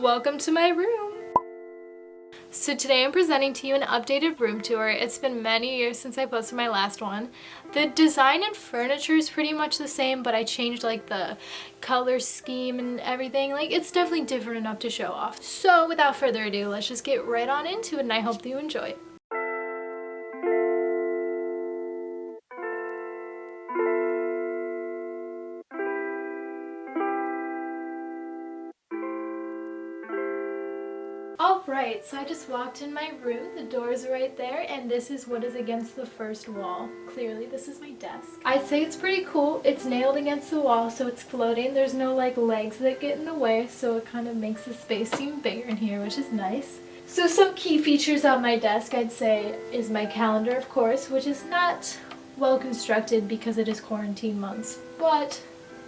Welcome to my room. So today I'm presenting to you an updated room tour. It's been many years since I posted my last one. The design and furniture is pretty much the same, but I changed like the color scheme and everything. Like, it's definitely different enough to show off. So without further ado, let's just get right on into it, and I hope that you enjoy it. Alright, so I just walked in my room, the doors are right there, and this is what is against the first wall. Clearly, this is my desk. I'd say it's pretty cool. It's nailed against the wall, so it's floating. There's no like legs that get in the way, so it kind of makes the space seem bigger in here, which is nice. So some key features on my desk, I'd say, is my calendar, of course, which is not well constructed because it is quarantine months, but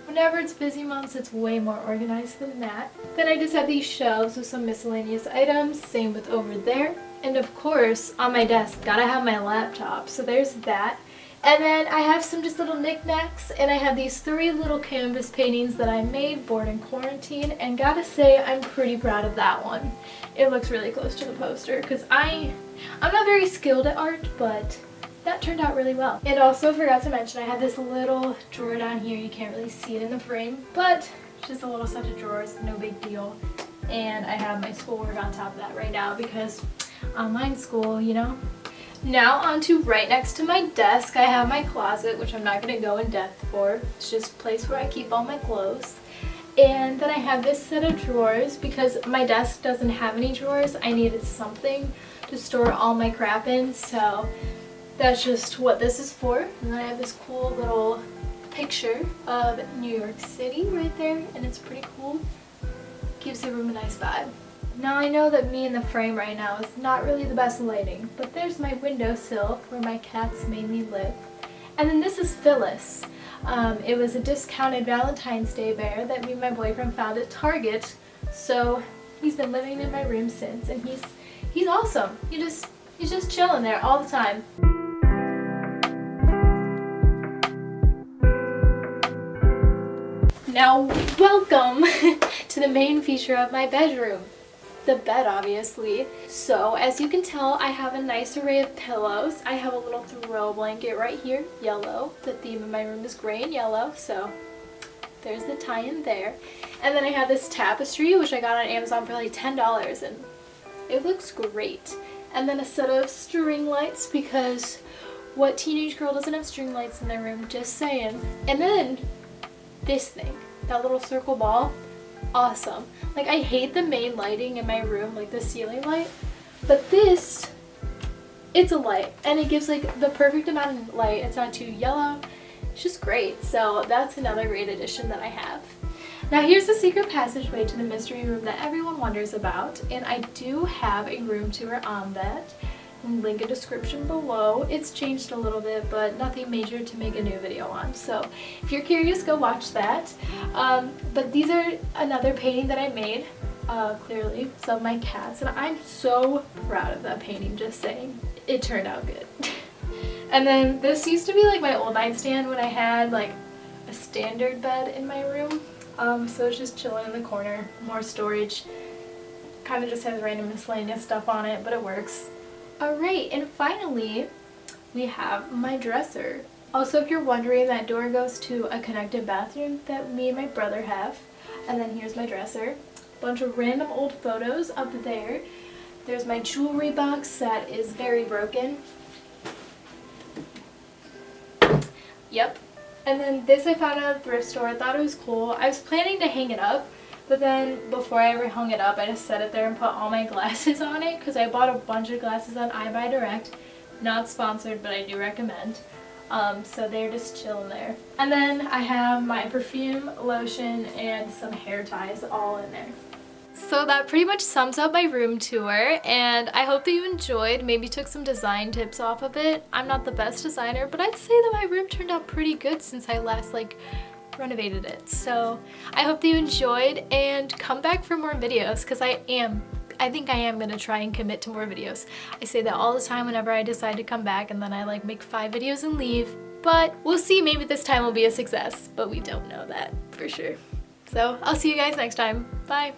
whenever it's busy months, it's way more organized than that. Then I just have these shelves with some miscellaneous items, same with over there. And of course, on my desk, gotta have my laptop, so there's that. And then I have some just little knickknacks, and I have these 3 little canvas paintings that I made bored in quarantine, and gotta say, I'm pretty proud of that one. It looks really close to the poster, because I'm not very skilled at art, but that turned out really well. And also forgot to mention, I have this little drawer down here. You can't really see it in the frame, but it's just a little set of drawers, no big deal. And I have my schoolwork on top of that right now because online school, you know. Now onto right next to my desk, I have my closet, which I'm not going to go in depth for. It's just a place where I keep all my clothes. And then I have this set of drawers because my desk doesn't have any drawers. I needed something to store all my crap in, so that's just what this is for. And then I have this cool little picture of New York City right there, and it's pretty cool. Gives the room a nice vibe. Now I know that me in the frame right now is not really the best lighting, but there's my windowsill where my cats mainly live. And then this is Phyllis. It was a discounted Valentine's Day bear that me and my boyfriend found at Target. So he's been living in my room since, and he's awesome. He's just chilling there all the time. Now, welcome to the main feature of my bedroom. The bed, obviously. So, as you can tell, I have a nice array of pillows. I have a little throw blanket right here, yellow. The theme of my room is gray and yellow, so there's the tie-in there. And then I have this tapestry, which I got on Amazon for like $10, and it looks great. And then a set of string lights, because what teenage girl doesn't have string lights in their room? Just saying. And then this thing, that little circle ball, awesome. Like, I hate the main lighting in my room, like the ceiling light, but this, it's a light, and it gives like the perfect amount of light. It's not too yellow. It's just great. So that's another great addition that I have. Now here's the secret passageway to the mystery room that everyone wonders about, and I do have a room tour on that. Link a description below. It's changed a little bit, but nothing major to make a new video on. So if you're curious, go watch that. But these are another painting that I made, clearly, of my cats, and I'm so proud of that painting, just saying. It turned out good. And then this used to be like my old nightstand when I had like a standard bed in my room. So it's just chilling in the corner, more storage. Kind of just has random miscellaneous stuff on it, but it works. Alright, and finally, we have my dresser. Also, if you're wondering, that door goes to a connected bathroom that me and my brother have. And then here's my dresser. Bunch of random old photos up there. There's my jewelry box that is very broken. Yep. And then this I found at a thrift store. I thought it was cool. I was planning to hang it up, but then before I ever hung it up, I just set it there and put all my glasses on it, because I bought a bunch of glasses on iBuyDirect. Not sponsored, but I do recommend. So they're just chilling there. And then I have my perfume, lotion, and some hair ties all in there. So that pretty much sums up my room tour, and I hope that you enjoyed. Maybe took some design tips off of it. I'm not the best designer, but I'd say that my room turned out pretty good since I last renovated it. So I hope that you enjoyed, and come back for more videos, because I think I am gonna try and commit to more videos. I say that all the time whenever I decide to come back, and then I make 5 videos and leave. But we'll see, maybe this time will be a success, but we don't know that for sure. So I'll see you guys next time. Bye.